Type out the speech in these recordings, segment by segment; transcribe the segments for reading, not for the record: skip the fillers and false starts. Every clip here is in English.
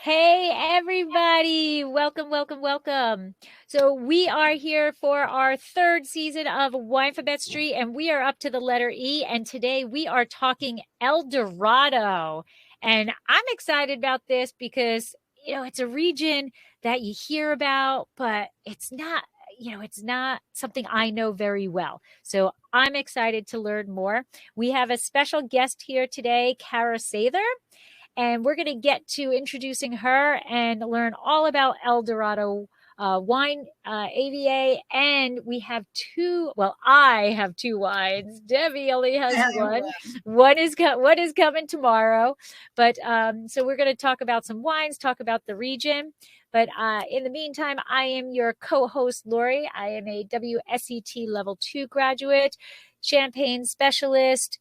Hey, everybody. Welcome, welcome, welcome. So we are here for our third season of Winephabet Street, and we are up to the letter E. And today we are talking El Dorado. And I'm excited about this because, it's a region that you hear about, but it's not, it's not something I know very well. So I'm excited to learn more. We have a special guest here today, Kara Sather. And we're going to get to introducing her and learn all about El Dorado wine AVA. And we have I have two wines. Debbie only has one. One is coming tomorrow. But so we're going to talk about some wines, talk about the region. But in the meantime, I am your co-host, Lori. I am a WSET Level 2 graduate, Champagne specialist,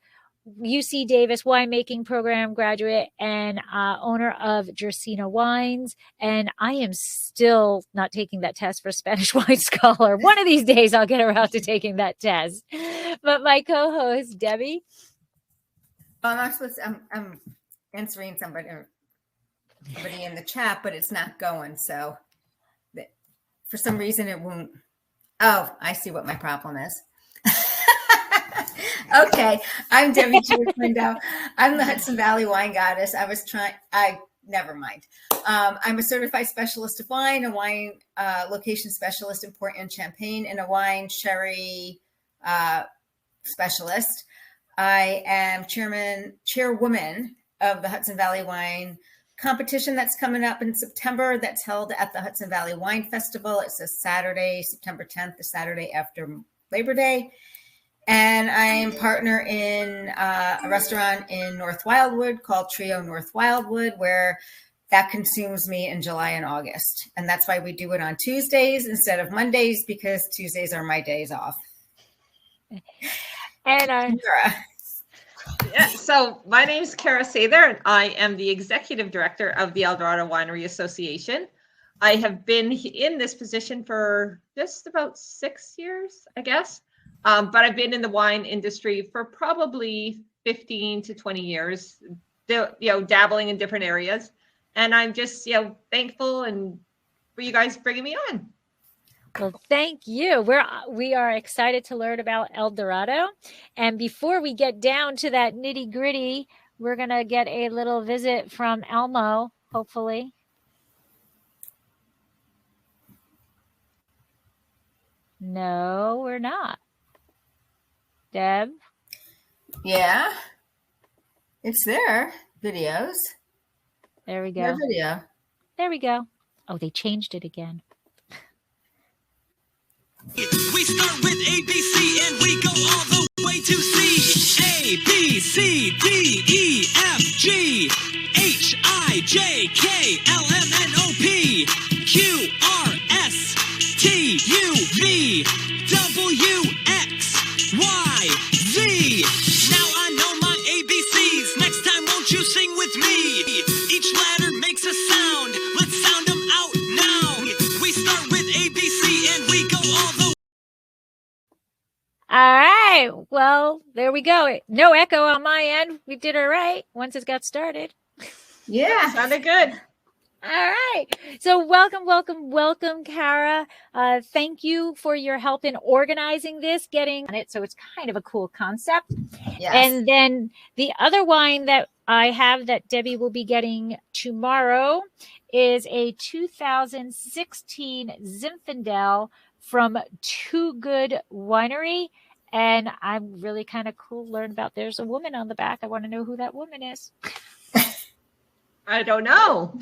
UC Davis winemaking program graduate, and owner of Jersina Wines. And I am still not taking that test for Spanish wine scholar. One of these days I'll get around to taking that test. But my co-host, Debbie. I'm answering somebody in the chat, but it's not going. So for some reason it won't. Oh, I see what my problem is. Okay, I'm Debbie Window. I'm the Hudson Valley wine goddess. Never mind. I'm a certified specialist of wine, a wine location specialist in Port and Champagne, and a wine sherry specialist. I am chairwoman of the Hudson Valley Wine competition that's coming up in September. That's held at the Hudson Valley Wine Festival. It's a Saturday, September 10th, the Saturday after Labor Day. And I'm partner in a restaurant in North Wildwood called Trio North Wildwood, where that consumes me in July and August. And that's why we do it on Tuesdays instead of Mondays, because Tuesdays are my days off. And so my name is Kara Sather, and I am the executive director of the El Dorado Winery Association. I have been in this position for just about 6 years, I guess. But I've been in the wine industry for probably 15 to 20 years, dabbling in different areas. And I'm just, thankful for you guys bringing me on. Well, thank you. We are excited to learn about El Dorado. And before we get down to that nitty gritty, we're going to get a little visit from Elmo, hopefully. No, we're not. Deb? Yeah. It's there. Videos. There we go. No video. There we go. Oh, they changed it again. We start with A, B, C, and we go all the way to C. A, B, C, D, E, F, G, H, I, J, K, L, M, N, O, P, Q, R, S, T, U, V, W, X, Y, Z. Now I know my ABCs. Next time, won't you sing with me? Each letter makes a sound. Let's sound them out now. We start with ABC and we go all the way. All right. Well, there we go. No echo on my end. We did it right once it got started. Yeah. Sounded good. All right. So welcome, Kara. Thank you for your help in organizing this, getting on it. So it's kind of a cool concept. Yes. And then the other wine that I have that Debbie will be getting tomorrow is a 2016 Zinfandel from Too Good Winery. And I'm really kind of cool to learn about. There's a woman on the back. I want to know who that woman is. I don't know.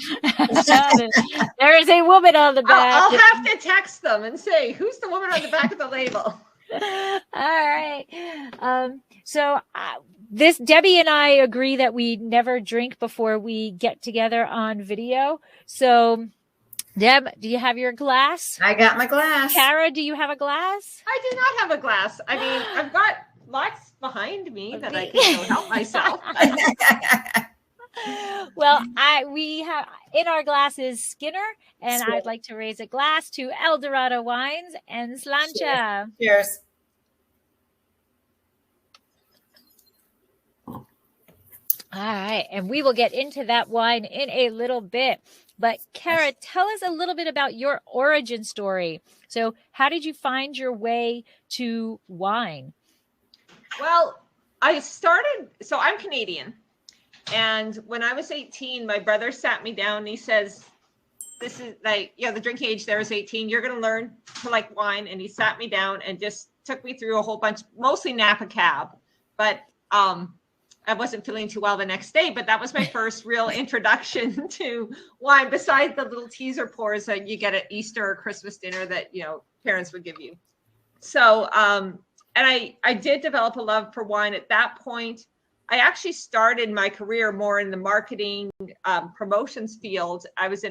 There is a woman on the back. I'll have to text them and say, who's the woman on the back of the label? All right. So this Debbie and I agree that we never drink before we get together on video. So Deb, do you have your glass? I got my glass. Kara, do you have a glass? I do not have a glass. I mean, I've got lots behind me that I can help myself. Well, we have in our glasses Skinner, and I'd like to raise a glass to El Dorado Wines and Slancha. Cheers. All right, and we will get into that wine in a little bit. But Kara, tell us a little bit about your origin story. So how did you find your way to wine? Well, so I'm Canadian. And when I was 18, my brother sat me down and he says, this is like, the drinking age there is 18. You're going to learn to like wine. And he sat me down and just took me through a whole bunch, mostly Napa Cab. But I wasn't feeling too well the next day, but that was my first real introduction to wine, besides the little teaser pours that you get at Easter or Christmas dinner that, parents would give you. So, and I did develop a love for wine at that point. I actually started my career more in the marketing promotions field. I was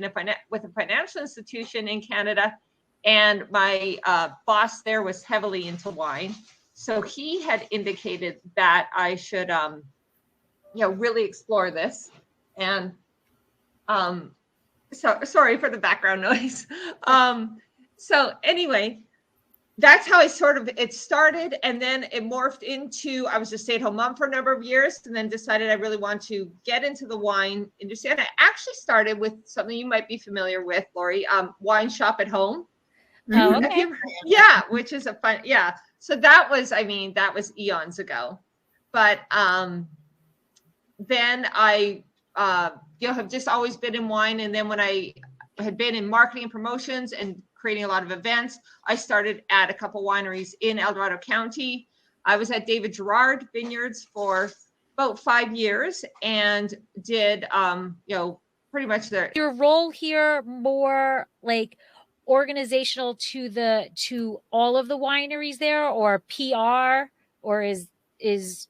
with a financial institution in Canada, and my boss there was heavily into wine. So he had indicated that I should, really explore this. And so sorry for the background noise. So anyway, that's how it started. And then it morphed into, I was a stay-at-home mom for a number of years, and then decided I really want to get into the wine industry. And I actually started with something you might be familiar with, Lori, Wine Shop at Home. Oh, okay. Yeah, which is a fun, yeah. So that was eons ago. But then I, have just always been in wine. And then when I had been in marketing and promotions and creating a lot of events, I started at a couple wineries in El Dorado County. I was at David Gerard Vineyards for about 5 years and did, pretty much your role here more like organizational to all of the wineries there, or PR, or is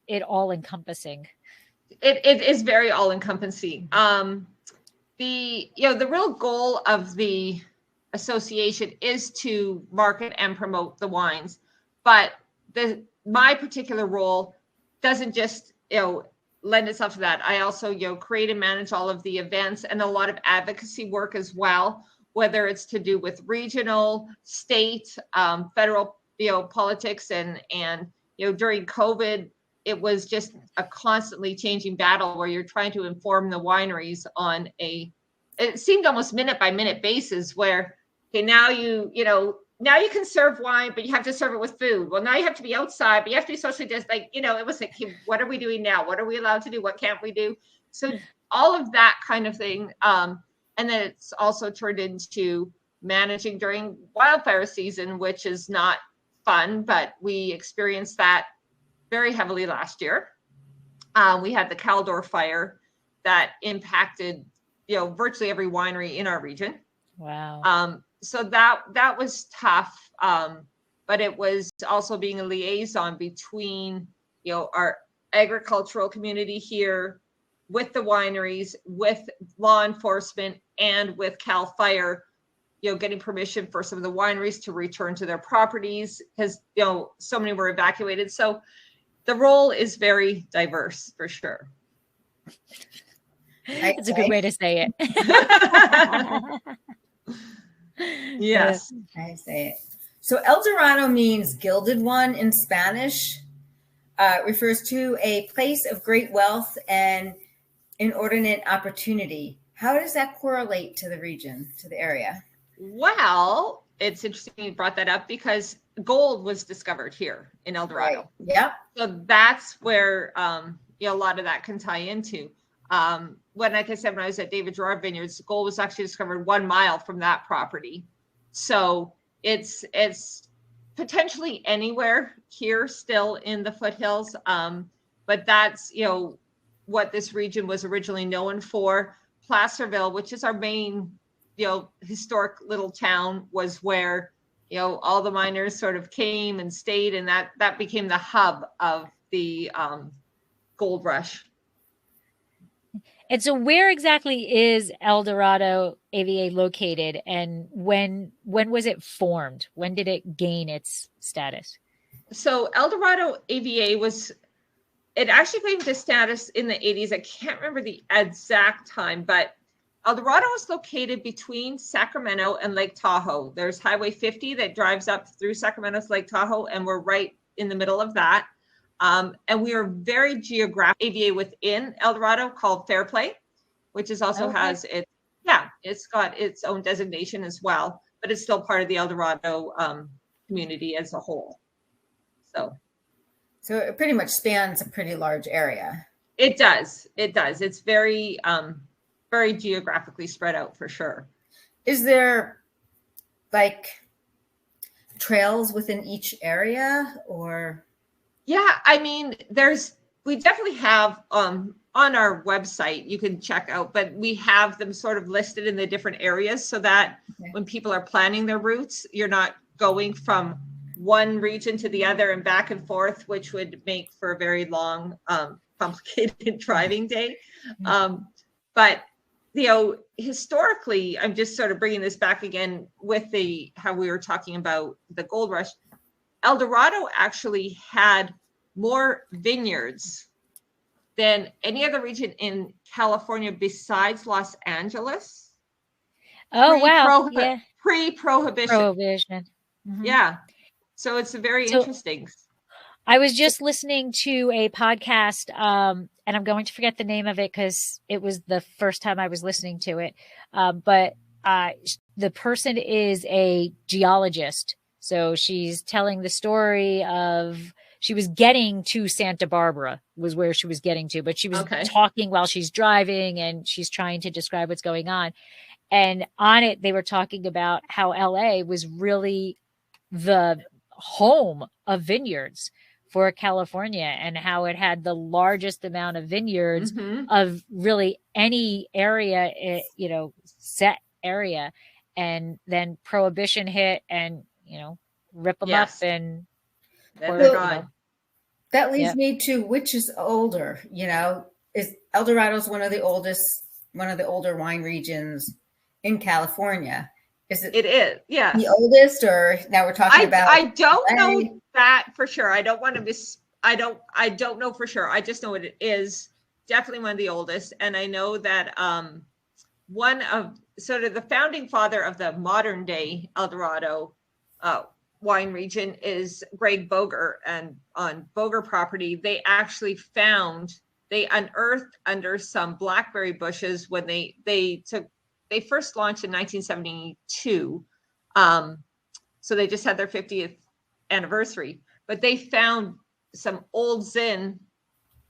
it all encompassing? It is very all encompassing. The real goal of the association is to market and promote the wines, but my particular role doesn't just lend itself to that. I also create and manage all of the events and a lot of advocacy work as well, whether it's to do with regional, state, federal politics, and during COVID, it was just a constantly changing battle where you're trying to inform the wineries on it seemed almost minute by minute basis where, okay, now you can serve wine, but you have to serve it with food. Well, now you have to be outside, but you have to be socially distant. It was like, hey, what are we doing now? What are we allowed to do? What can't we do? So all of that kind of thing. And then it's also turned into managing during wildfire season, which is not fun, but we experienced that very heavily last year. We had the Caldor fire that impacted, virtually every winery in our region. Wow. So that was tough. But it was also being a liaison between, our agricultural community here with the wineries, with law enforcement, and with Cal Fire, getting permission for some of the wineries to return to their properties because, so many were evacuated. So the role is very diverse for sure. It's a good way to say it. Yes. I say it. So El Dorado means gilded one in Spanish. Refers to a place of great wealth and inordinate opportunity. How does that correlate to the region, to the area? Well, it's interesting you brought that up because gold was discovered here in El Dorado. Right. Yep. So that's where a lot of that can tie into. Like I said, when I was at David Gerard Vineyards, gold was actually discovered 1 mile from that property. So it's potentially anywhere here still in the foothills. But that's, what this region was originally known for. Placerville, which is our main, historic little town, was where, all the miners sort of came and stayed, and that became the hub of the gold rush. And so where exactly is El Dorado AVA located, and when was it formed? When did it gain its status? So El Dorado AVA it actually came to status in the 80s. I can't remember the exact time, but El Dorado is located between Sacramento and Lake Tahoe. There's Highway 50 that drives up through Sacramento to Lake Tahoe, and we're right in the middle of that. And we are very geographic AVA within El Dorado called Fair Play, which is also has it. Yeah, it's got its own designation as well, but it's still part of the El Dorado community as a whole. So it pretty much spans a pretty large area. It does. It does. It's very, very geographically spread out for sure. Is there like trails within each area or? Yeah, I mean, we definitely have on our website, you can check out, but we have them sort of listed in the different areas so that when people are planning their routes, you're not going from one region to the other and back and forth, which would make for a very long, complicated driving day. But, historically, I'm just sort of bringing this back again with how we were talking about the gold rush. El Dorado actually had more vineyards than any other region in California besides Los Angeles. Oh, wow. Yeah. Pre-prohibition. Mm-hmm. Yeah. So it's very interesting. I was just listening to a podcast, and I'm going to forget the name of it because it was the first time I was listening to it. But the person is a geologist. So she's telling the story of she was getting to Santa Barbara was where she was getting to, but she was talking while she's driving and she's trying to describe what's going on. And on it, they were talking about how LA was really the home of vineyards for California and how it had the largest amount of vineyards of really any area, set area. And then prohibition hit and, rip them up and they're gone. That leads me to which is older, is El Dorado's one of the older wine regions in California. Is it? It is, yeah. The oldest, or now we're talking about? I don't know that for sure. I don't want to I don't know for sure. I just know it is definitely one of the oldest, and I know that one of sort of the founding father of the modern day El Dorado wine region is Greg Boger, and on Boger property, they actually they unearthed under some blackberry bushes when they first launched in 1972. So they just had their 50th anniversary, but they found some old Zin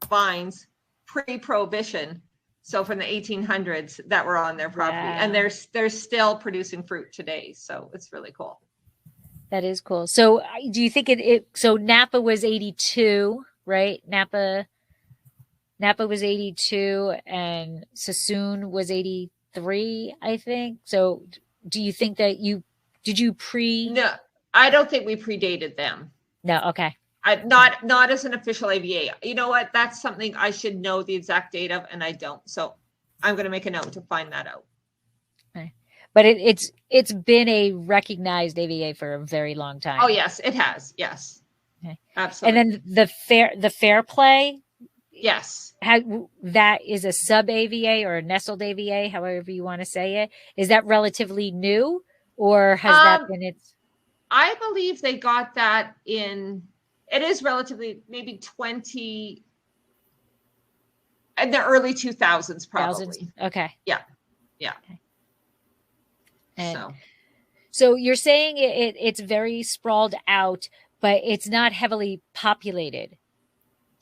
vines pre-prohibition. So from the 1800s that were on their property, and they're still producing fruit today. So it's really cool. That is cool. So do you think so Napa was 82, right? Napa was 82 and Sassoon was 83, I think. So do you think that did you No, I don't think we predated them. No. Okay. Not as an official AVA. You know what? That's something I should know the exact date of, and I don't. So I'm going to make a note to find that out. Okay. But it's been a recognized AVA for a very long time. Oh yes, it has. Yes. Okay. Absolutely. And then the fair play. Yes. That is a sub AVA or a nestled AVA, however you want to say it. Is that relatively new, or has that been its? I believe they got that in. It is relatively maybe 20 in the early 2000s, probably. Okay. Yeah. Okay. So you're saying it's very sprawled out, but it's not heavily populated,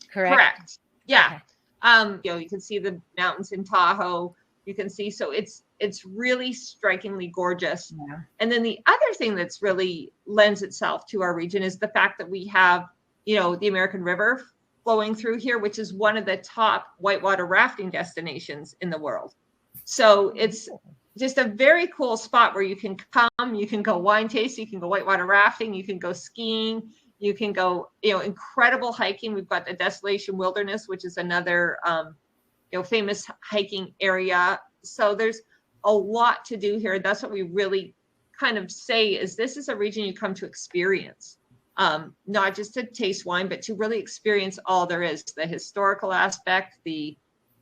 correct? Correct. Yeah. Okay. You can see the mountains in Tahoe. You can see, so it's really strikingly gorgeous. Yeah. And then the other thing that's really lends itself to our region is the fact that we have, the American River flowing through here, which is one of the top whitewater rafting destinations in the world. So it's just a very cool spot where you can come, you can go wine tasting, you can go whitewater rafting, you can go skiing, you can go, incredible hiking. We've got the Desolation Wilderness, which is another, famous hiking area. So there's a lot to do here. That's what we really kind of say is this is a region you come to experience, not just to taste wine, but to really experience all there is, the historical aspect, the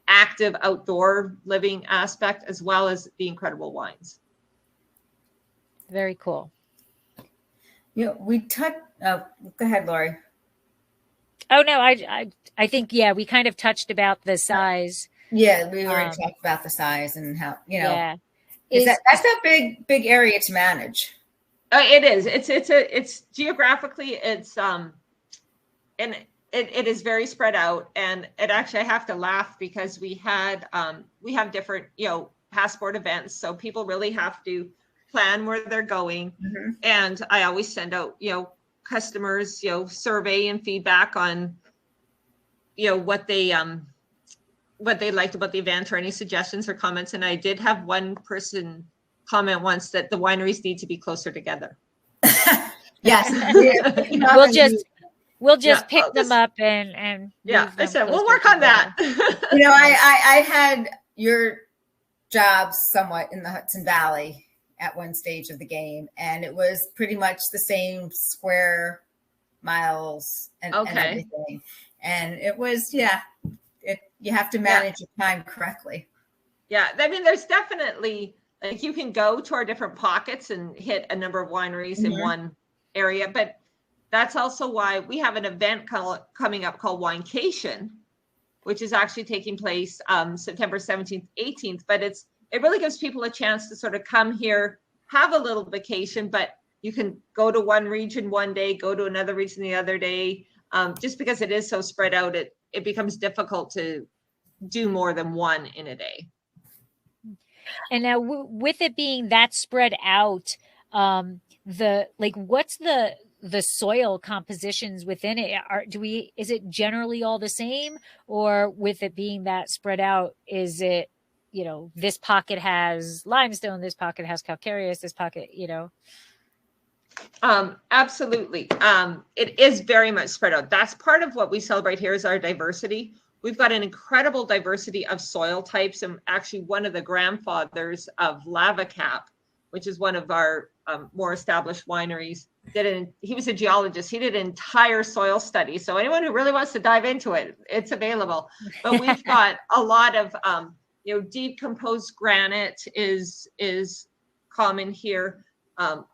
active outdoor living aspect, as well as the incredible wines. Very cool. We touched. Go ahead, Lori. Oh no, I think we kind of touched about the size. Yeah, we already talked about the size and how, Yeah. That's a big area to manage. It is. It's geographically, it's and it is very spread out. And it actually, I have to laugh because we have different, passport events. So people really have to plan where they're going. Mm-hmm. And I always send out, customers, survey and feedback on, what they liked about the event or any suggestions or comments. And I did have one person comment once that the wineries need to be closer together. Yes. We'll just pick them up and I said we'll work on that. I had your job somewhat in the Hudson Valley at one stage of the game, and it was pretty much the same square miles and everything. And it was, you have to manage your time correctly. Yeah, I mean, there's definitely, like, you can go to our different pockets and hit a number of wineries in one area, but that's also why we have an event coming up called Winecation, which is actually taking place September 17th, 18th. But it really gives people a chance to sort of come here, have a little vacation, but you can go to one region one day, go to another region the other day. Just because it is so spread out, it becomes difficult to do more than one in a day. And now with it being that spread out, what's the soil compositions within it? Is it generally all the same, or with it being that spread out, is it, this pocket has limestone, this pocket has calcareous, this pocket, Absolutely. It is very much spread out. That's part of what we celebrate here is our diversity. We've got an incredible diversity of soil types, and actually one of the grandfathers of Lava Cap, which is one of our more established wineries, he was a geologist. He did an entire soil study. So anyone who really wants to dive into it, it's available. But we've got a lot of, decomposed granite is common here.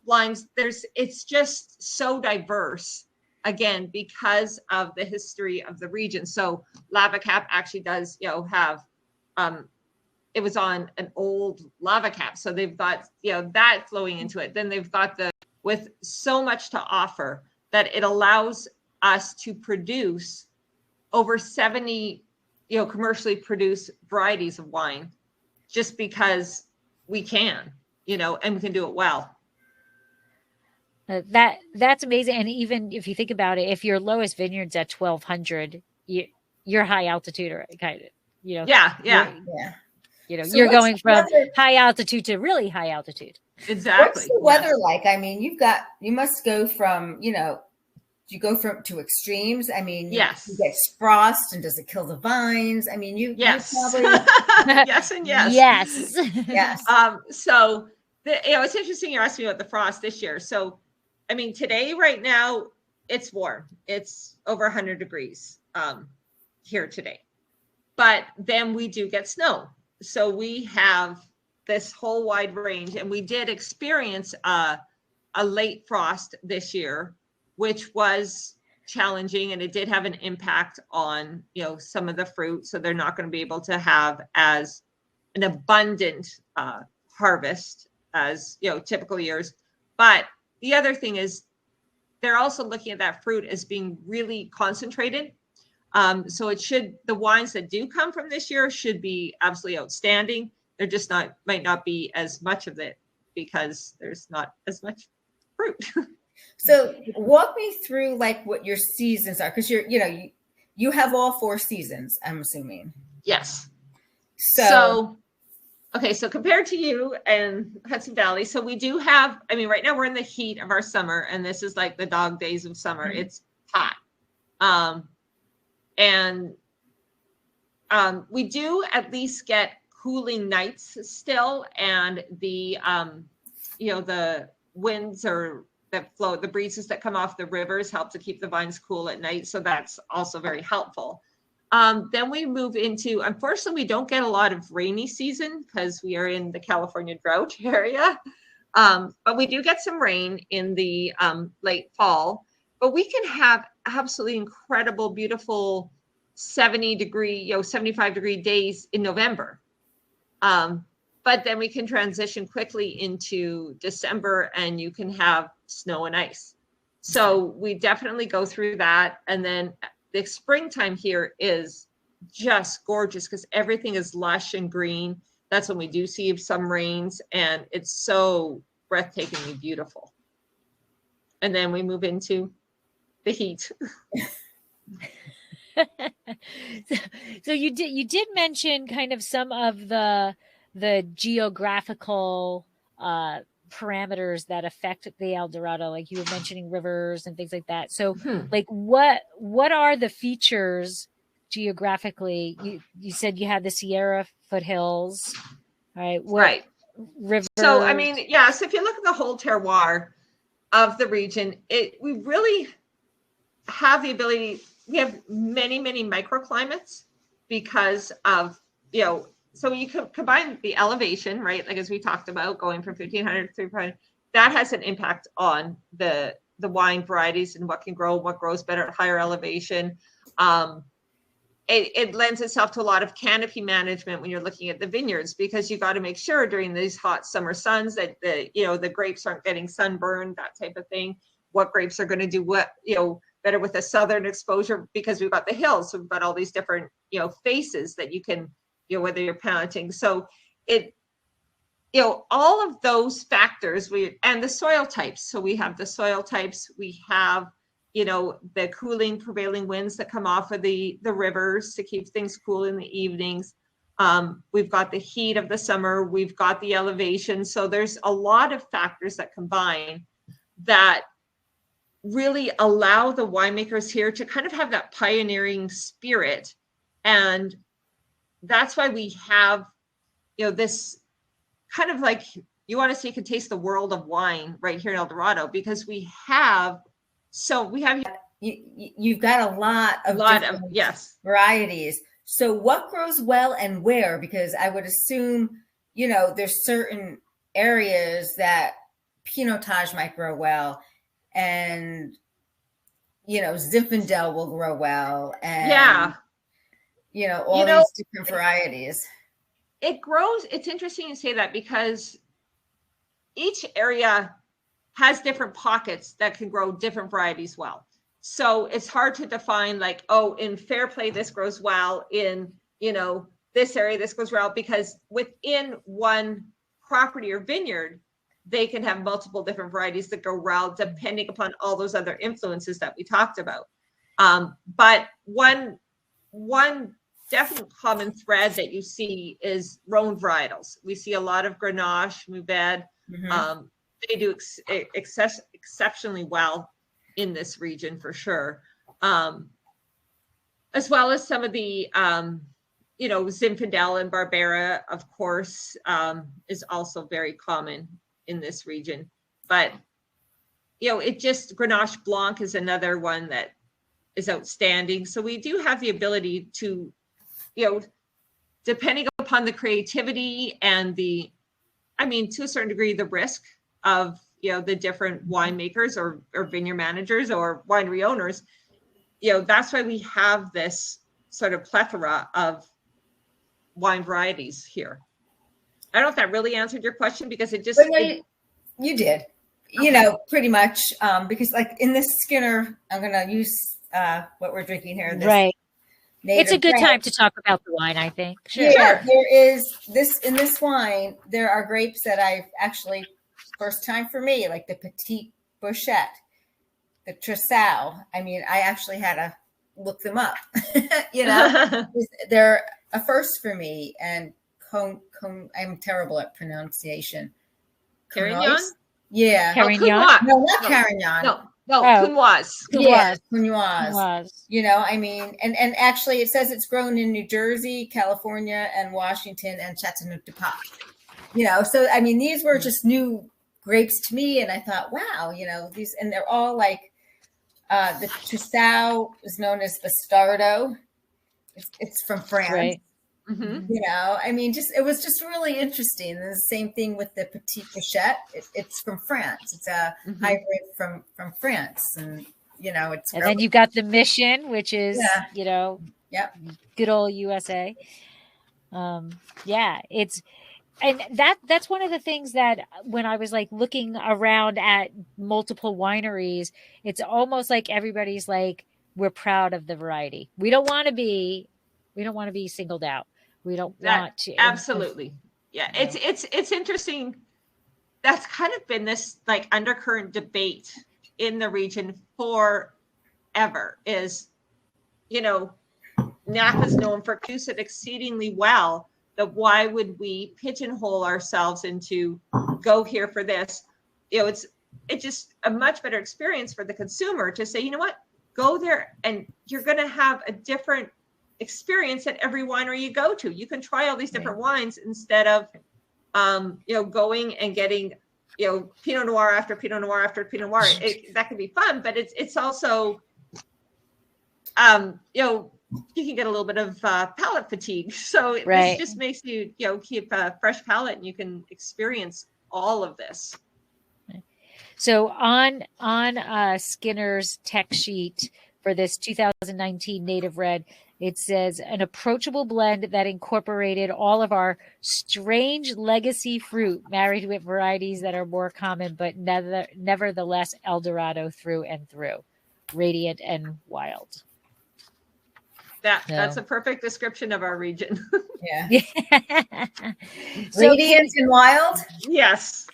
Limes, it's just so diverse, again, because of the history of the region. So Lava Cap actually does, have, it was on an old lava cap. So they've got, that flowing into it. Then they've got with so much to offer that it allows us to produce over 70, commercially produced varieties of wine, just because we can, and we can do it well. That's amazing. And even if you think about it, if your lowest vineyard's at 1,200, you're high altitude, or kind of, Yeah. So you're going from high altitude to really high altitude. Exactly. What's the weather like? I mean, you must go from, you go to extremes. I mean, yes. You get frost, and does it kill the vines? I mean, yes. You probably yes and yes. Yes. Yes. So it's interesting you asked me about the frost this year. So, I mean, today, right now, it's warm. It's over 100 degrees here today. But then we do get snow. So we have this whole wide range, and we did experience a late frost this year, which was challenging, and it did have an impact on, some of the fruit. So they're not going to be able to have as an abundant harvest as, typical years. But the other thing is they're also looking at that fruit as being really concentrated. So the wines that do come from this year should be absolutely outstanding. They're just might not be as much of it because there's not as much fruit. So walk me through what your seasons are, because you have all 4 seasons, I'm assuming. Yes. So compared to you and Hudson Valley, so we do have, right now we're in the heat of our summer, and this is like the dog days of summer. Mm-hmm. It's hot. And we do at least get cooling nights still, and the the winds that flow, the breezes that come off the rivers help to keep the vines cool at night. So that's also very helpful. Then we move into, unfortunately, we don't get a lot of rainy season because we are in the California drought area. But we do get some rain in the late fall. but we can have absolutely incredible, beautiful 70-degree, 75-degree days in November. But then we can transition quickly into December and you can have snow and ice. So we definitely go through that. And then the springtime here is just gorgeous because everything is lush and green. That's when we do see some rains and it's so breathtakingly beautiful. And then we move into the heat. So you did mention kind of some of the geographical parameters that affect the El Dorado, like you were mentioning rivers and things like that. So like what are the features geographically? You said you had the Sierra foothills, right? Right. Rivers. So I mean, yeah, so if you look at the whole terroir of the region, we really have the ability, we have many microclimates because of, so you can combine the elevation, right? Like as we talked about, going from 1500 to 300, that has an impact on the wine varieties and what grows better at higher elevation. It lends itself to a lot of canopy management when you're looking at the vineyards, because you got to make sure during these hot summer suns that the grapes aren't getting sunburned, that type of thing. What grapes are going to do what, better with a southern exposure, because we've got the hills. So we've got all these different, faces that you can, whether you're planting. So all of those factors, and the soil types. So we have the soil types, we have, the cooling prevailing winds that come off of the rivers to keep things cool in the evenings. We've got the heat of the summer, we've got the elevation. So there's a lot of factors that combine that really allow the winemakers here to kind of have that pioneering spirit. And that's why we have, this kind of like, you want to say you can taste the world of wine right here in El Dorado, because you've got a lot of yes, varieties. So what grows well and where? Because I would assume, there's certain areas that Pinotage might grow well, and Zinfandel will grow well, and all these different varieties. It grows. It's interesting you say that, because each area has different pockets that can grow different varieties well. So it's hard to define like, oh, in Fairplay, this grows well, in, this area, this grows well, because within one property or vineyard, they can have multiple different varieties that grow well, depending upon all those other influences that we talked about. But one definite common thread that you see is Rhone varietals. We see a lot of Grenache, Mourvedre. Mm-hmm. They do exceptionally well in this region for sure. As well as some of the, Zinfandel and Barbera, of course, is also very common in this region. But, Grenache Blanc is another one that is outstanding. So we do have the ability to, depending upon the creativity and to a certain degree, the risk of, the different winemakers or vineyard managers or winery owners, that's why we have this sort of plethora of wine varieties here. I don't know if that really answered your question, because it just... You did, pretty much, because like in this Skinner, I'm going to use what we're drinking here. Right. It's a good time to talk about the wine, I think. Sure. Yeah, there is in this wine, there are grapes that I've actually, first time for me, like the Petite Bouchette, the Tressau. I actually had to look them up, they're a first for me. And I'm terrible at pronunciation. Carignan? Yeah. Carignan? No, not Carignan. No, Counoise. Yeah, Counoise. And actually it says it's grown in New Jersey, California, and Washington, and Chattanooga. So these were just new grapes to me, and I thought, wow, these, and they're all like the Tressau is known as Bastardo. It's from France. Right. Mm-hmm. It was just really interesting. And the same thing with the Petite Bouchette. It's from France. It's a hybrid from France, and it's And then you've got the Mission, which is, Yep. good old USA. Yeah, and that's one of the things that when I was like looking around at multiple wineries, it's almost like everybody's like, we're proud of the variety. We don't want to be singled out. We don't want to. Absolutely. Yeah. It's interesting. That's kind of been this like undercurrent debate in the region forever is, Napa's known for produce it exceedingly well. That why would we pigeonhole ourselves into go here for this? It's just a much better experience for the consumer to say, you know what, go there and you're going to have a different experience at every winery you go to. You can try all these different wines instead of, going and getting, Pinot Noir after Pinot Noir after Pinot Noir. That can be fun, but it's also, you can get a little bit of palate fatigue. So this just makes you, keep a fresh palate and you can experience all of this. So on Skinner's tech sheet for this 2019 Native Red, it says an approachable blend that incorporated all of our strange legacy fruit married with varieties that are more common, but nevertheless El Dorado through and through, radiant and wild. That's a perfect description of our region. Yeah. Radiant and wild? Yes.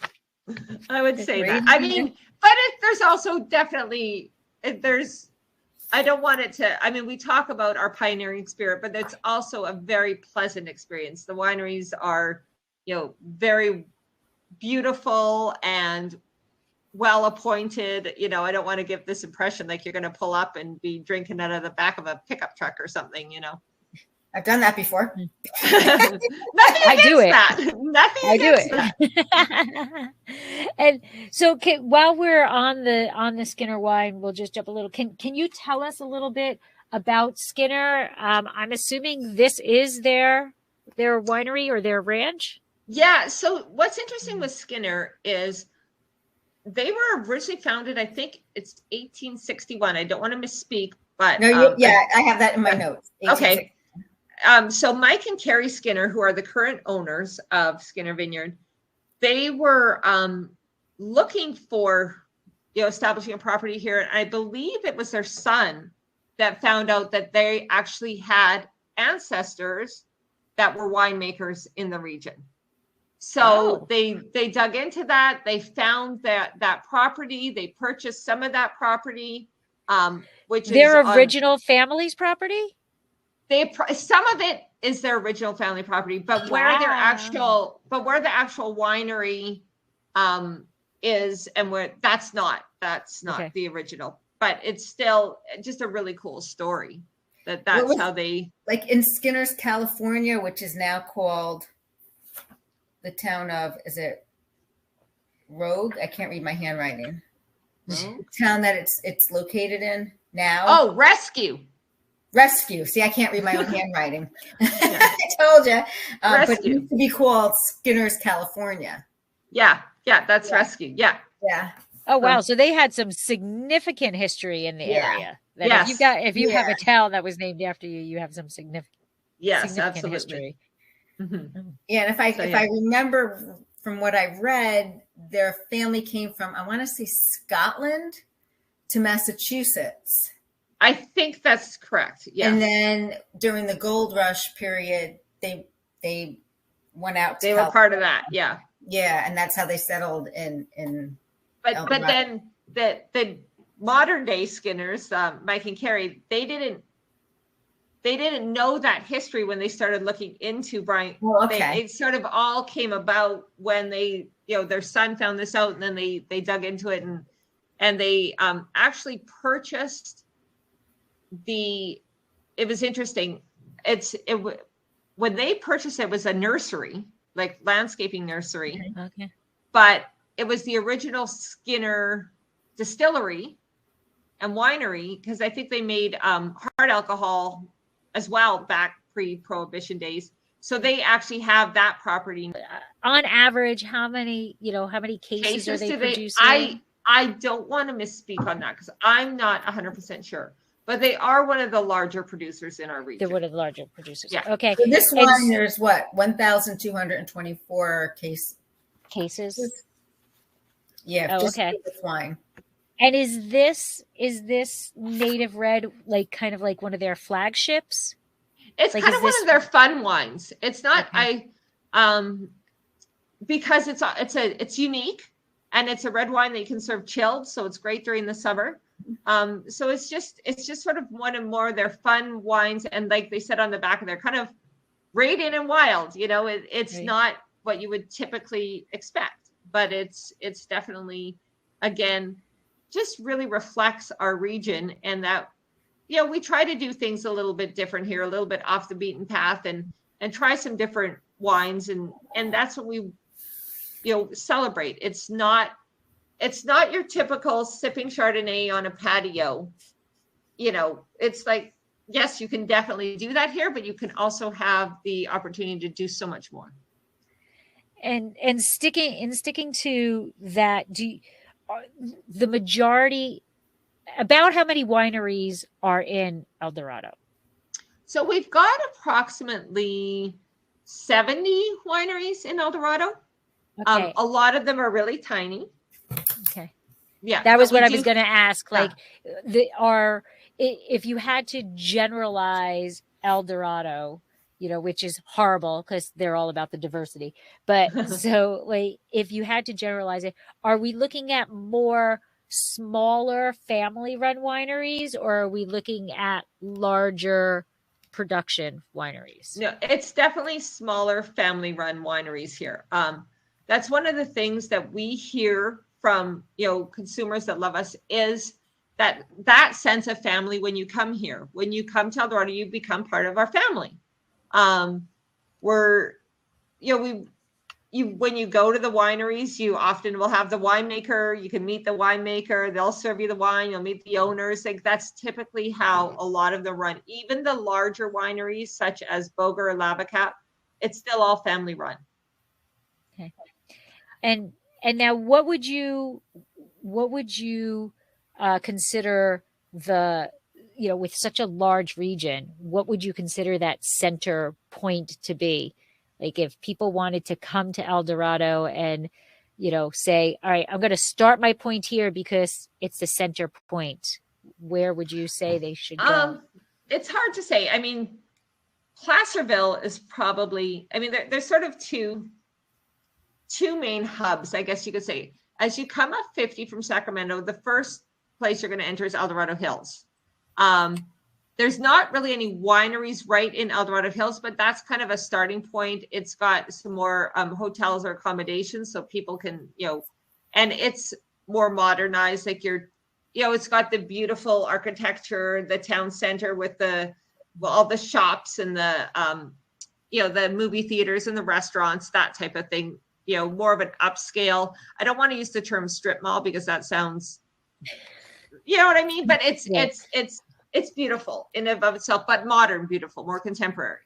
I would say that. I mean, but there's also definitely, I don't want it to, we talk about our pioneering spirit, but it's also a very pleasant experience. The wineries are, very beautiful and well appointed. I don't want to give this impression like you're going to pull up and be drinking out of the back of a pickup truck or something. I've done that before. I do it. Nothing I do it. That. And so, while we're on the Skinner wine, we'll just jump a little. Can you tell us a little bit about Skinner? I'm assuming this is their winery or their ranch. Yeah. So what's interesting with Skinner is they were originally founded, I think it's 1861. I don't want to misspeak, but I have that in my notes. Okay. So Mike and Carrie Skinner, who are the current owners of Skinner Vineyard, they were looking for, establishing a property here. And I believe it was their son that found out that they actually had ancestors that were winemakers in the region. So they dug into that. They found that property. They purchased some of that property, which their is original family's property. Some of it is their original family property, but where the actual winery is, and where that's not the original, but it's still just a really cool story. That's how they, like in Skinner's, California, which is now called the town of, is it Rogue? I can't read my handwriting. The town that it's located in now. Oh, Rescue. See, I can't read my own handwriting. I told you. But it used to be called Skinner's, California. Yeah, that's Rescue. Yeah. Oh wow! So they had some significant history in the area. If you have a town that was named after you, you have some significant absolutely. history. Mm-hmm. Yeah, and if I remember from what I read, their family came from, I want to say, Scotland to Massachusetts. I think that's correct. Yeah. And then during the gold rush period, they went out to They were part of that. Yeah. Yeah, and that's how they settled in But then the modern day Skinners, Mike and Carrie, they didn't know that history when they started looking into Brian. Oh, okay. It sort of all came about when they, their son found this out, and then they dug into it, and they actually purchased it was interesting. When they purchased it was a nursery, like landscaping nursery. Okay. But it was the original Skinner distillery and winery, because I think they made hard alcohol as well back pre-prohibition days. So they actually have that property. On average, how many cases are they producing? I don't want to misspeak on that because I'm not 100% sure. But they are one of the larger producers in our region. They're one of the larger producers. Yeah. Okay. So this wine, there's what, 1,224 cases? Yeah, Oh, just okay. this wine. And is this native red like kind of like one of their flagships? It's like, kind of one of their fun wines. It's not okay. Because it's unique, and it's a red wine that you can serve chilled, so it's great during the summer. So it's just sort of one of more of their fun wines, and like they said on the back of, they're kind of radiant and wild. You know, it's right. not what you would typically expect, but it's definitely, again, just really reflects our region, and that, you know, we try to do things a little bit different here, a little bit off the beaten path, and try some different wines, and that's what we, you know, celebrate. It's not your typical sipping Chardonnay on a patio. You know, it's like, yes, you can definitely do that here, but you can also have the opportunity to do so much more. And sticking to that, the majority, about how many wineries are in El Dorado? So we've got approximately 70 wineries in El Dorado. Okay. A lot of them are really tiny. Okay. Yeah. That was what I was going to ask. Like, if you had to generalize El Dorado, you know, which is horrible because they're all about the diversity. But so, like, if you had to generalize it, are we looking at more smaller family-run wineries, or are we looking at larger production wineries? No, it's definitely smaller family-run wineries here. That's one of the things that we hear from, you know, consumers that love us, is that sense of family when you come here. When you come to El Dorado, you become part of our family. We're, you know, when you go to the wineries, you often will have the winemaker. You can meet the winemaker. They'll serve you the wine. You'll meet the owners. Like, that's typically how a lot of them run. Even the larger wineries, such as Boger or Lavacap, it's still all family run. Okay. And now, what would you consider the, you know, with such a large region, what would you consider that center point to be? Like, if people wanted to come to El Dorado and, you know, say, all right, I'm going to start my point here because it's the center point, where would you say they should go? It's hard to say. I mean, Placerville is probably, I mean, there's sort of two main hubs, I guess you could say. As you come up 50 from Sacramento, the first place you're going to enter is El Dorado Hills. There's not really any wineries right in El Dorado Hills, but that's kind of a starting point. It's got some more hotels or accommodations, so people can, you know, and it's more modernized. Like, you know, it's got the beautiful architecture, the town center with all the shops and the, you know, the movie theaters and the restaurants, that type of thing. You know, more of an upscale. I don't want to use the term strip mall because that sounds, you know what I mean? But it's beautiful in and of itself, but modern, beautiful, more contemporary.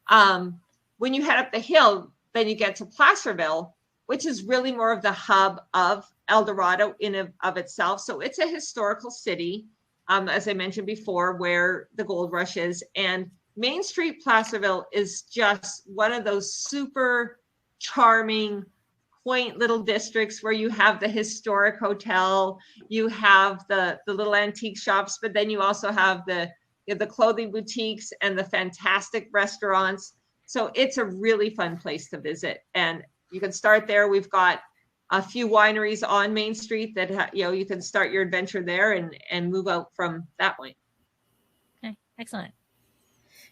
When you head up the hill, then you get to Placerville, which is really more of the hub of El Dorado in and of itself. So it's a historical city, as I mentioned before, where the gold rush is. And Main Street Placerville is just one of those super charming, quaint little districts where you have the historic hotel, you have the little antique shops, but then you also have the clothing boutiques and the fantastic restaurants. So it's a really fun place to visit, and you can start there. We've got a few wineries on Main Street that you know, you can start your adventure there and move out from that point. Okay, excellent.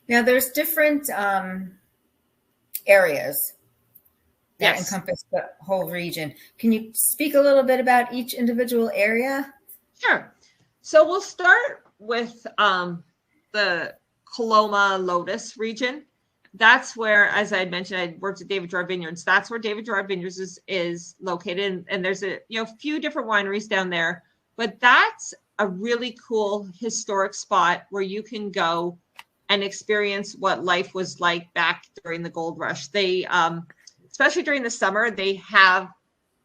Now, there's different areas that encompass the whole region. Can you speak a little bit about each individual area? Sure. So we'll start with the Coloma Lotus region. That's where, as I had mentioned, I worked at David Gerard Vineyards. That's where David Gerard Vineyards is located. And there's a few different wineries down there, but that's a really cool historic spot where you can go and experience what life was like back during the gold rush. They, especially during the summer, they have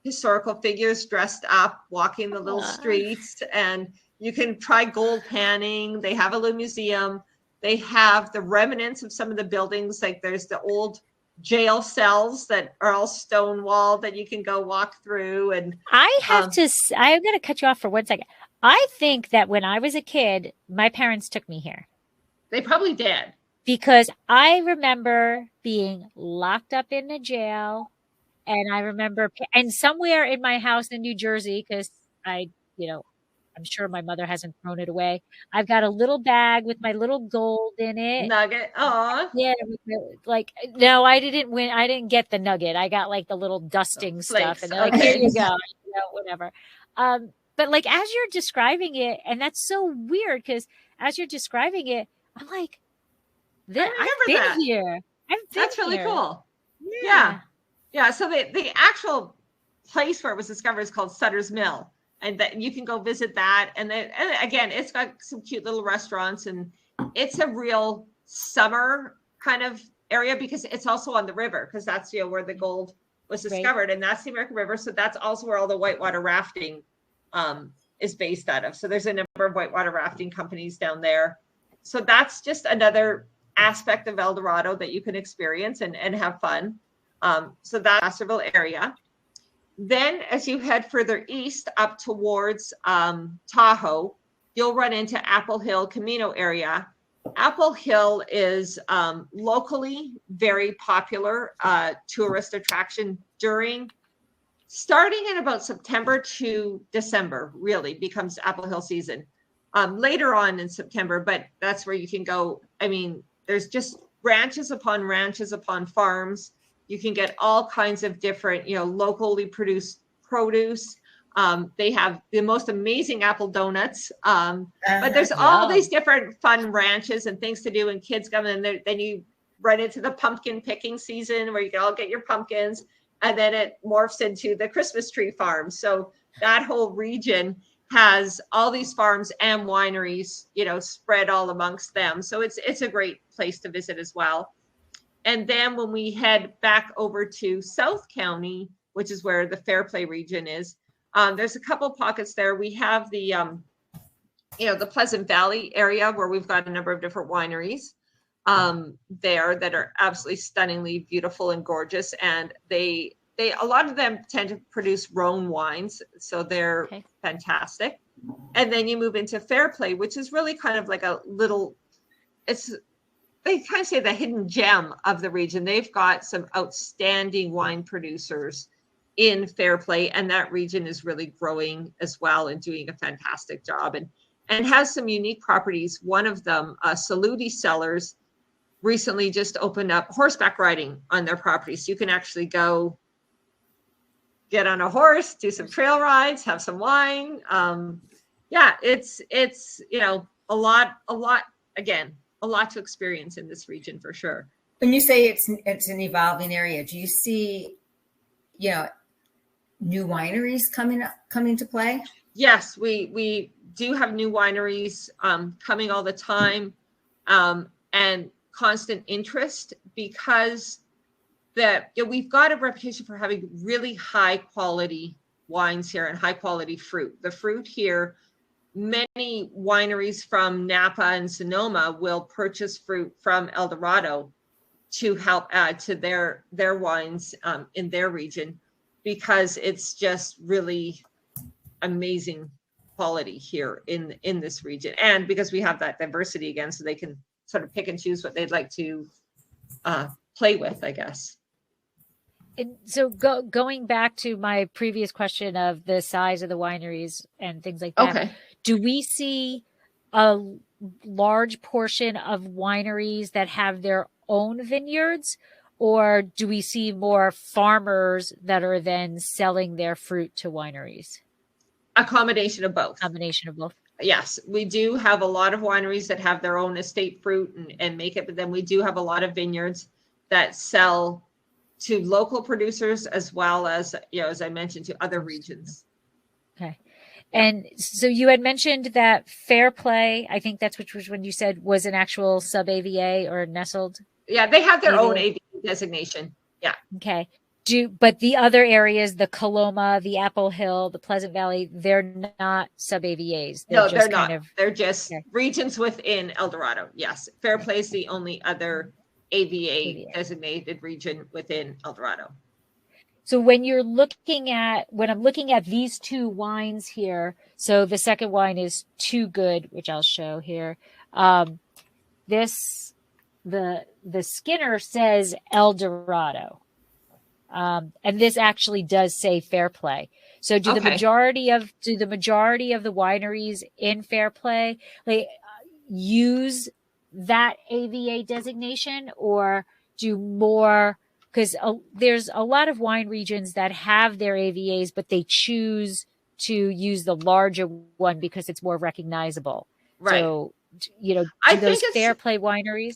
historical figures dressed up, walking the little streets, and you can try gold panning. They have a little museum. They have the remnants of some of the buildings. Like there's the old jail cells that are all stone walled that you can go walk through. And I'm going to cut you off for 1 second. I think that when I was a kid, my parents took me here. They probably did. Because I remember being locked up in a jail, and I remember, and somewhere in my house in New Jersey, because I'm sure my mother hasn't thrown it away. I've got a little bag with my little gold in it. Nugget. Aw. Yeah. Like, no, I didn't win. I didn't get the nugget. I got like the little dusting stuff. And they're like, here you go. Whatever. But like, as you're describing it, and that's so weird because as you're describing it, I'm like, I've been here. That's really cool. Yeah. So the actual place where it was discovered is called Sutter's Mill, and that you can go visit that. And again, it's got some cute little restaurants, and it's a real summer kind of area because it's also on the river, because that's where the gold was discovered, and that's the American River. So that's also where all the whitewater rafting is based out of. So there's a number of whitewater rafting companies down there. So that's just another aspect of El Dorado that you can experience and have fun. So that's the Baskerville area. Then as you head further east up towards Tahoe, you'll run into Apple Hill Camino area. Apple Hill is locally very popular tourist attraction starting in about September to December, really becomes Apple Hill season. Later on in September, but that's where you can go. I mean, there's just ranches upon farms. You can get all kinds of different, locally produced produce. They have the most amazing apple donuts. But there's all these different fun ranches and things to do, and kids come in. Then you run into the pumpkin picking season where you can all get your pumpkins, and then it morphs into the Christmas tree farms. So that whole region has all these farms and wineries, spread all amongst them. So it's a great place to visit as well. And then when we head back over to South County, which is where the Fairplay region is, there's a couple pockets there. We have the, the Pleasant Valley area where we've got a number of different wineries there that are absolutely stunningly beautiful and gorgeous. And a lot of them tend to produce Rhone wines, so they're fantastic. And then you move into Fairplay, which is really kind of like they kind of say the hidden gem of the region. They've got some outstanding wine producers in Fairplay, and that region is really growing as well and doing a fantastic job, and has some unique properties. One of them, Saludi Cellars, recently just opened up horseback riding on their property, so you can actually go get on a horse, do some trail rides, have some wine. It's a lot to experience in this region for sure. When you say it's an evolving area, do you see, new wineries coming to play? Yes, we do have new wineries coming all the time, and constant interest, because we've got a reputation for having really high quality wines here and high quality fruit. The fruit here, many wineries from Napa and Sonoma will purchase fruit from El Dorado to help add to their wines in their region, because it's just really amazing quality here in this region. And because we have that diversity again, so they can sort of pick and choose what they'd like to play with, I guess. And so going back to my previous question of the size of the wineries and things like that, okay. Do we see a large portion of wineries that have their own vineyards, or do we see more farmers that are then selling their fruit to wineries? A combination of both. Yes, we do have a lot of wineries that have their own estate fruit and make it, but then we do have a lot of vineyards that sell to local producers as well as, as I mentioned, to other regions. Okay. And so you had mentioned that Fairplay, I think that's which was when you said was an actual sub-AVA or nestled. Yeah, they have their AVA. own AVA designation. Yeah. Okay. But the other areas, the Coloma, the Apple Hill, the Pleasant Valley, they're not sub AVAs. No, just they're kind not. of They're just okay. regions within El Dorado. Yes. Fairplay is the only other AVA designated region within El Dorado. So when I'm looking at these two wines here, so the second wine is Too Good, which I'll show here. The Skinner says El Dorado. And this actually does say Fairplay. So do the majority of the wineries in Fairplay use that AVA designation, or do more? Because there's a lot of wine regions that have their AVAs, but they choose to use the larger one because it's more recognizable. Right. So, do those Fairplay wineries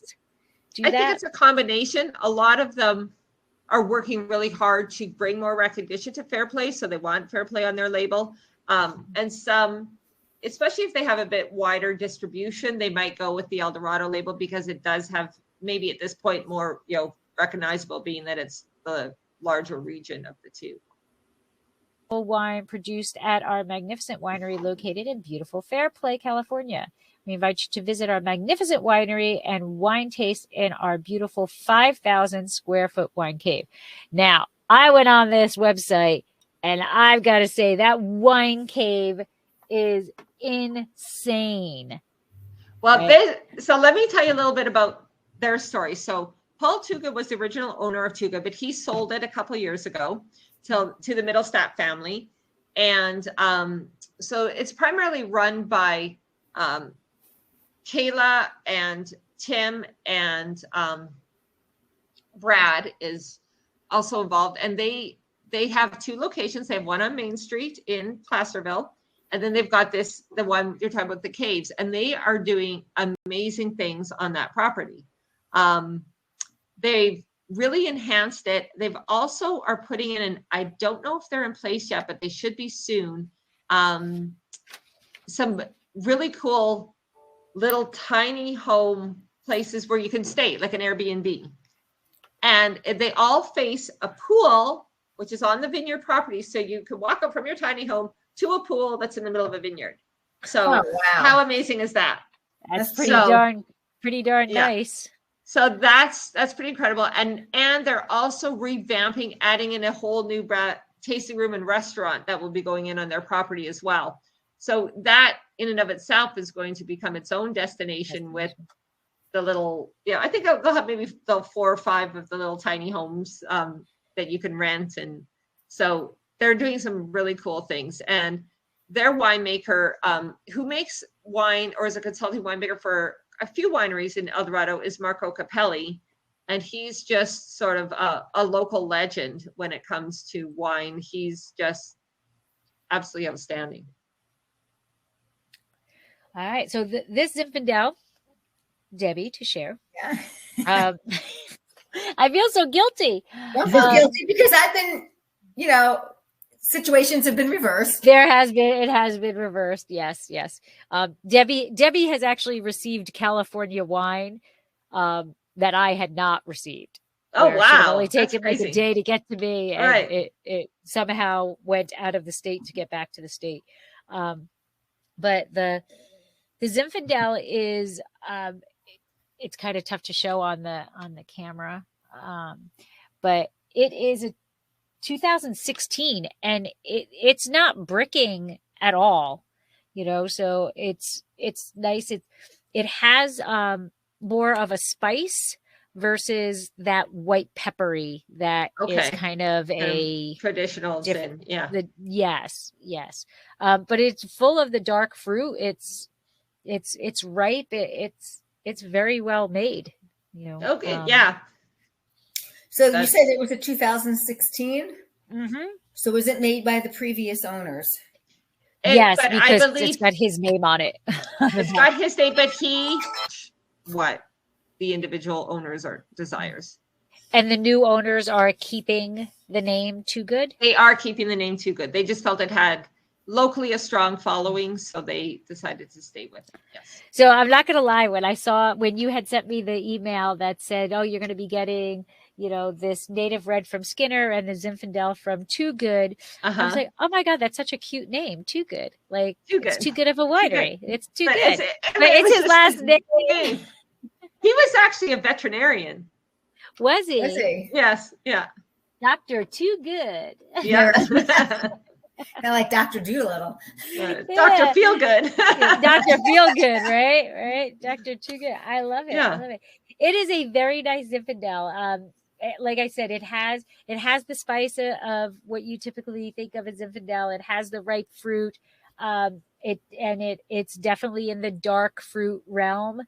do that? I think it's a combination. A lot of them are working really hard to bring more recognition to Fairplay, so they want Fairplay on their label. And some, especially if they have a bit wider distribution, they might go with the El Dorado label because it does have maybe at this point more, recognizable, being that it's the larger region of the two. Wine produced at our magnificent winery located in beautiful Fairplay, California. We invite you to visit our magnificent winery and wine taste in our beautiful 5,000 square foot wine cave. Now, I went on this website and I've got to say that wine cave is insane. Well, right? So let me tell you a little bit about their story. So Paul Toogood was the original owner of Toogood, but he sold it a couple of years ago to the Middlestat family. And so it's primarily run by Kayla and Tim, and Brad is also involved. And they have two locations. They have one on Main Street in Placerville, and then they've got the one you're talking about, the caves, and they are doing amazing things on that property. They've really enhanced it. They've also are putting in I don't know if they're in place yet, but they should be soon. Some really cool little tiny home places where you can stay, like an Airbnb. And they all face a pool, which is on the vineyard property. So you can walk up from your tiny home to a pool that's in the middle of a vineyard. So how amazing is that? That's pretty darn nice. So that's pretty incredible. And they're also revamping, adding in a whole new tasting room and restaurant that will be going in on their property as well. So that in and of itself is going to become its own destination with the little, I think they'll have maybe 4 or 5 of the little tiny homes that you can rent. And so they're doing some really cool things. And their winemaker, who makes wine or is a consulting winemaker for a few wineries in El Dorado, is Marco Capelli. And he's just sort of a local legend when it comes to wine. He's just absolutely outstanding. All right. So this Zinfandel, Debbie, to share. Yeah. I feel so guilty. Don't feel guilty because I've been, situations have been reversed. It has been reversed. Yes. Debbie has actually received California wine that I had not receed. Oh, wow. It only taken like a day to get to me. And right. it somehow went out of the state to get back to the state. But the Zinfandel is, it's kind of tough to show on the camera. But it is a 2016 and it's not bricking at all, so it's nice. It has more of a spice versus that white peppery that is kind of a traditional different. Yes. But it's full of the dark fruit. It's ripe. It's very well made. Okay. Yeah. So you said it was a 2016. Mm-hmm. So was it made by the previous owners? Yes, because it's got his name on it. It's got his name, but the individual owners are desires. And the new owners are keeping the name Too Good? They are keeping the name Too Good. They just felt it had locally a strong following, so they decided to stay with it. Yes. So I'm not going to lie. When you had sent me the email that said, "Oh, you're going to be getting, this native red from Skinner and the Zinfandel from Too Good. I was like, oh my God, that's such a cute name. Too Good. Like, Too it's Good. too good of a winery. It's too But good. But it's his last name. He was actually a veterinarian. Was he? Was he? Yes. Yeah. Dr. Too Good. Yeah. Kind of like Dr. Doolittle. Dr. Feelgood. Dr. Feelgood, right? Dr. Too Good. I love it. Yeah. I love it. It is a very nice Zinfandel. Like I said, it has the spice of what you typically think of as Zinfandel. It has the ripe fruit. It's definitely in the dark fruit realm.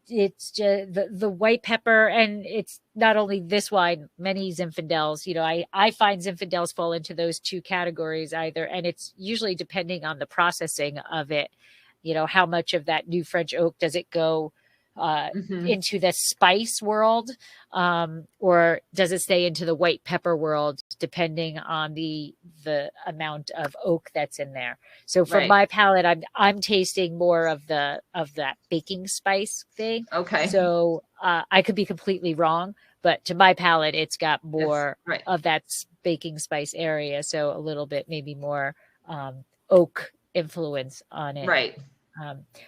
It's just the white pepper, and it's not only this wine, many Zinfandels, I find Zinfandels fall into those two categories either. And it's usually depending on the processing of it, how much of that new French oak does it go into the spice world, or does it stay into the white pepper world, depending on the amount of oak that's in there. So for my palate, I'm tasting more of that baking spice thing. Okay. So I could be completely wrong, but to my palate, it's got more of that baking spice area. So a little bit, maybe more oak influence on it. Right.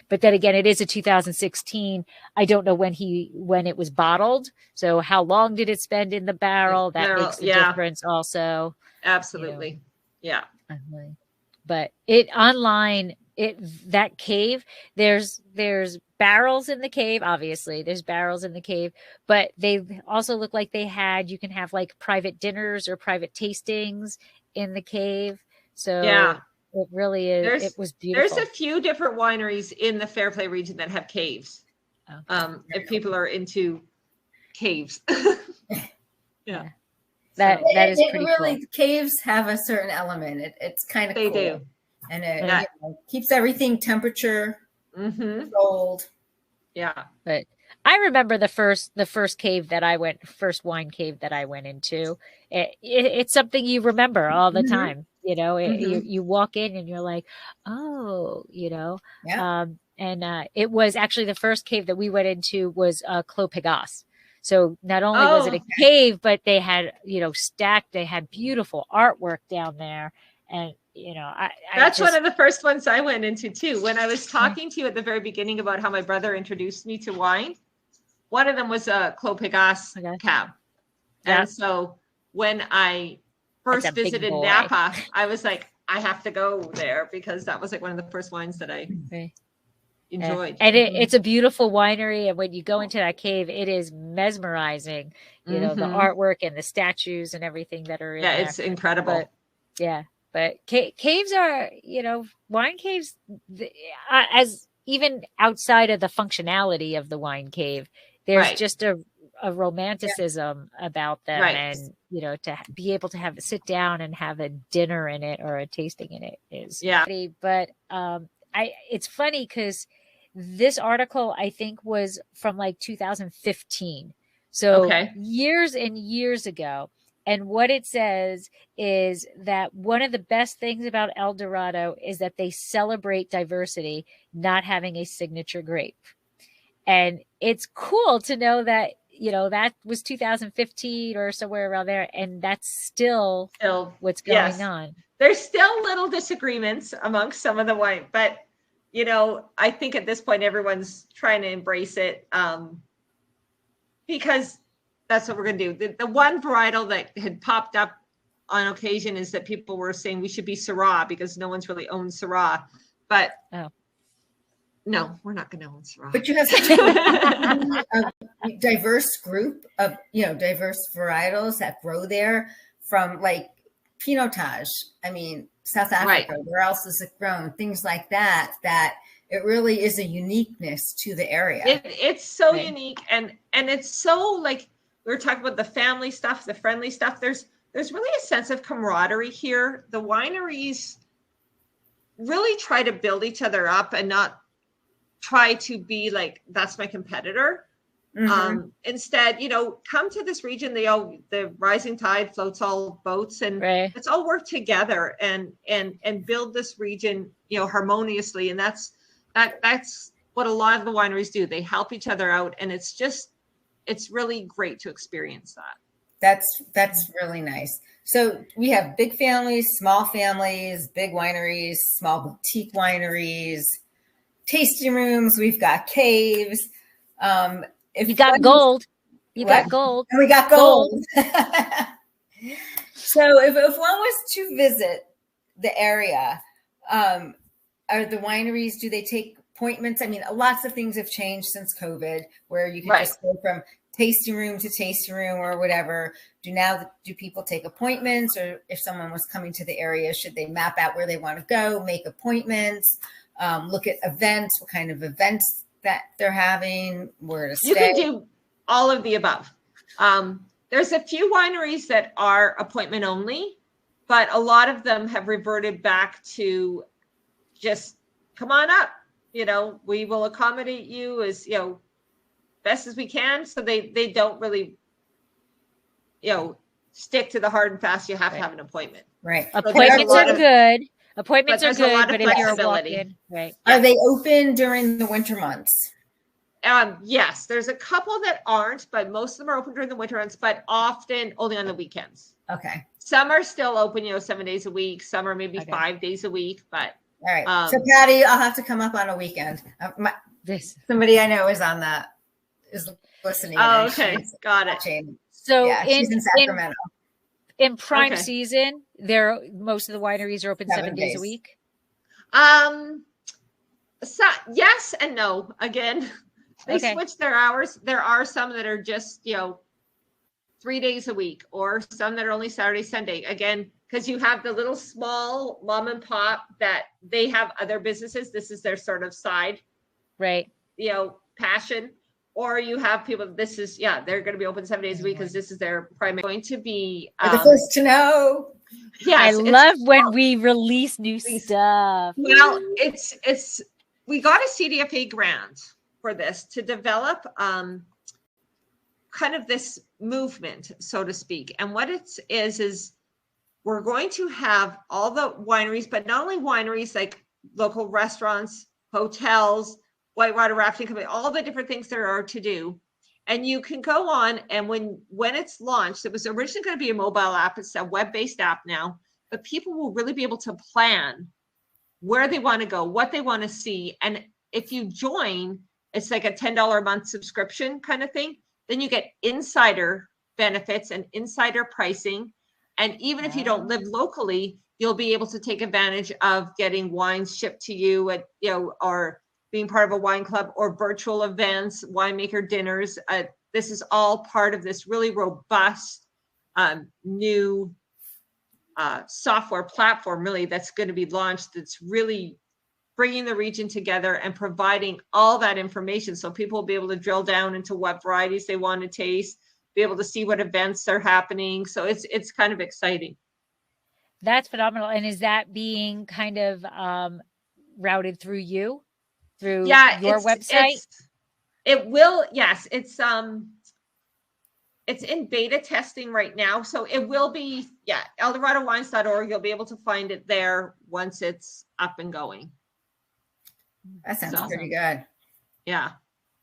But then again, it is a 2016. I don't know when it was bottled. So how long did it spend in the barrel? That makes the difference also. Absolutely. Yeah. But that cave, there's barrels in the cave. Obviously there's barrels in the cave, but they also look like you can have like private dinners or private tastings in the cave. So yeah. It really is. It was beautiful. There's a few different wineries in the Fairplay region that have caves. If people are into caves. Yeah. That is pretty really, cool. Caves have a certain element. It's kind of They cool. do. And it keeps everything temperature controlled. Yeah. But I remember the first wine cave that I went into. It's something you remember all the time. You walk in and you're like, oh, and it was actually the first cave that we went into was Clos Pegase. So not only was it a cave, but they had, they had beautiful artwork down there. And, that's one of the first ones I went into too. When I was talking to you at the very beginning about how my brother introduced me to wine, one of them was a Clos Pegase cab. Yeah. And so when I first visited Napa, I was like, I have to go there because that was like one of the first wines that I enjoyed. And it's a beautiful winery. And when you go into that cave, it is mesmerizing, the artwork and the statues and everything that are in there. Yeah, it's incredible. But caves are, wine caves, as even outside of the functionality of the wine cave, there's just a romanticism about them. And, to be able to sit down and have a dinner in it or a tasting in it is pretty. But it's funny because this article, I think, was from like 2015. So years and years ago. And what it says is that one of the best things about El Dorado is that they celebrate diversity, not having a signature grape. And it's cool to know that, that was 2015 or somewhere around there. And that's still what's going on. There's still little disagreements amongst some of the wine, but, I think at this point, everyone's trying to embrace it because that's what we're going to do. The one varietal that had popped up on occasion is that people were saying we should be Syrah because no one's really owned Syrah. But no, we're not going to own Syrah. But you have a diverse group of, diverse varietals that grow there from like Pinotage. I mean, South Africa, where else is it grown? Things like that it really is a uniqueness to the area. It's so unique. And it's so like, we were talking about the family stuff, the friendly stuff. There's really a sense of camaraderie here. The wineries really try to build each other up and not try to be like, that's my competitor. Instead, come to this region. The rising tide floats all boats, and let's all work together and build this region, harmoniously. And that's what a lot of the wineries do. They help each other out, and it's really great to experience that. That's really nice. So we have big families, small families, big wineries, small boutique wineries, tasting rooms. We've got caves. If You got one- gold. You what? got gold. And we got gold. So if one was to visit the area, are the wineries, do they take appointments? I mean, lots of things have changed since COVID, where you can Right. just go from tasting room to tasting room or whatever. Do people take appointments, or if someone was coming to the area, should they map out where they want to go, make appointments, look at events, what kind of events that they're having, where to stay? You can do all of the above. There's a few wineries that are appointment only, but a lot of them have reverted back to just come on up. We will accommodate you as, best as we can. So they don't really, stick to the hard and fast. You have to have an appointment. Right. Appointments are good. Appointments are there's a lot good, of but if you're flexibility. walking, right. Are they open during the winter months? Yes, there's a couple that aren't, but most of them are open during the winter months, but often only on the weekends. Okay. Some are still open, 7 days a week. Some are maybe Okay. 5 days a week, but All right. So Patty, I'll have to come up on a weekend. Somebody I know is listening. Oh, and okay. she's Got it. watching. So Yeah, she's in Sacramento. in prime Okay. season, most of the wineries are open 7 days a week. So yes and no. Again, they switch their hours. There are some that are just 3 days a week, or some that are only Saturday, Sunday. Again, because you have the little small mom and pop that they have other businesses. This is their sort of side, Right. passion. Or you have people, they're going to be open 7 days a week because this is their primary. Going to be The first to know. Yes, I love when we release new stuff. Well, we got a CDFA grant for this to develop kind of this movement, so to speak. And what it is we're going to have all the wineries, but not only wineries, like local restaurants, hotels, whitewater rafting company, all the different things there are to do. And you can go on, and when it's launched, it was originally going to be a mobile app. It's a web-based app now, but people will really be able to plan where they want to go, what they want to see. And if you join, it's like a $10 a month subscription kind of thing. Then you get insider benefits and insider pricing. And even if you don't live locally, you'll be able to take advantage of getting wines shipped to you at, or being part of a wine club or virtual events, winemaker dinners. This is all part of this really robust new software platform, really, that's going to be launched. That's really bringing the region together and providing all that information, so people will be able to drill down into what varieties they want to taste, be able to see what events are happening. So it's kind of exciting. That's phenomenal. And is that being kind of routed through you? Through your website? It will, yes. It's in beta testing right now. So it will be, ElDoradoWines.org. You'll be able to find it there once it's up and going. That sounds pretty good. Yeah.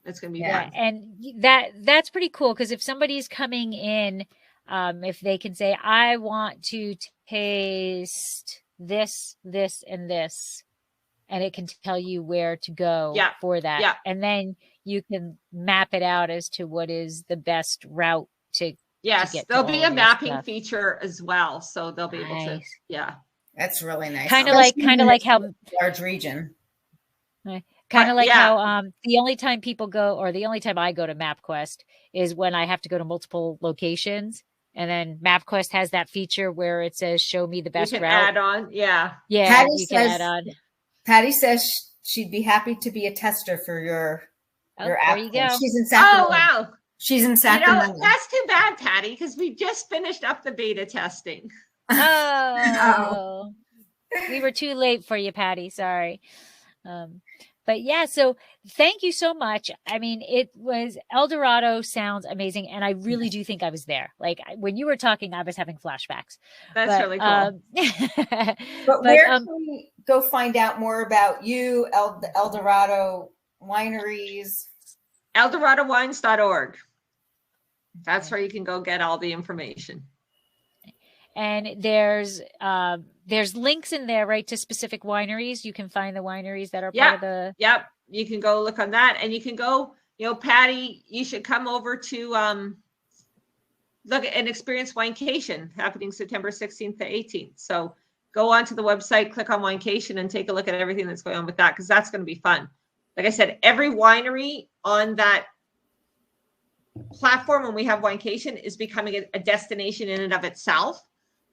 It's going to be fun. fun. And that's pretty cool, because if somebody's coming in, if they can say, I want to taste this, this, and this, and it can tell you where to go for that. Yeah. And then you can map it out as to what is the best route to get there'll to be all a your mapping stuff. feature as well. So they'll be able to, That's really nice. Kind of like how large region. Kind of like how the only time people go, or the only time I go to MapQuest, is when I have to go to multiple locations. And then MapQuest has that feature where it says, show me the best you can route. add on. Yeah. Yeah, you can add on. Patty says she'd be happy to be a tester for your app. There you go. She's in Sacramento. Oh, wow. She's in Sacramento. That's too bad, Patty, because we just finished up the beta testing. Oh, we were too late for you, Patty. Sorry. But yeah, so thank you so much. I mean, El Dorado sounds amazing. And I really do think I was there. Like when you were talking, I was having flashbacks. That's really cool. But where can we go find out more about you, El Dorado wineries? ElDoradoWines.org. That's where you can go get all the information. And there's links in there, right, to specific wineries. You can find the wineries that are part of the. Yep. You can go look on that, and you can go, Patty, you should come over to look at an experience Winecation happening September 16th to 18th. So go onto the website, click on Winecation, and take a look at everything that's going on with that, because that's going to be fun. Like I said, every winery on that platform when we have Winecation is becoming a destination in and of itself.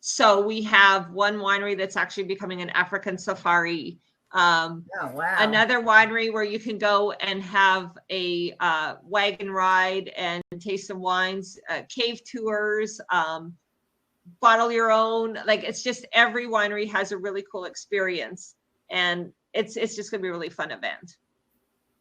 So we have one winery that's actually becoming an African safari. Oh, wow. Another winery where you can go and have a wagon ride and taste some wines, cave tours, bottle your own. Like, it's just every winery has a really cool experience, and it's just going to be a really fun event.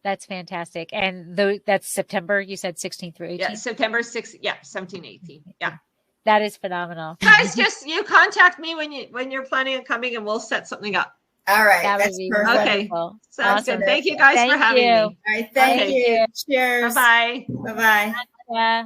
That's fantastic. And that's September, you said 16th through 18th? Yeah, September 6th. Yeah, 17, 18. Yeah. That is phenomenal. Guys, just you contact me when you're planning on coming, and we'll set something up. All right. That That's would be perfect. Okay. wonderful. Sounds Awesome. good. Thank you guys for having me. All right. Thank Okay. you. Cheers. Bye-bye. Bye-bye. Yeah.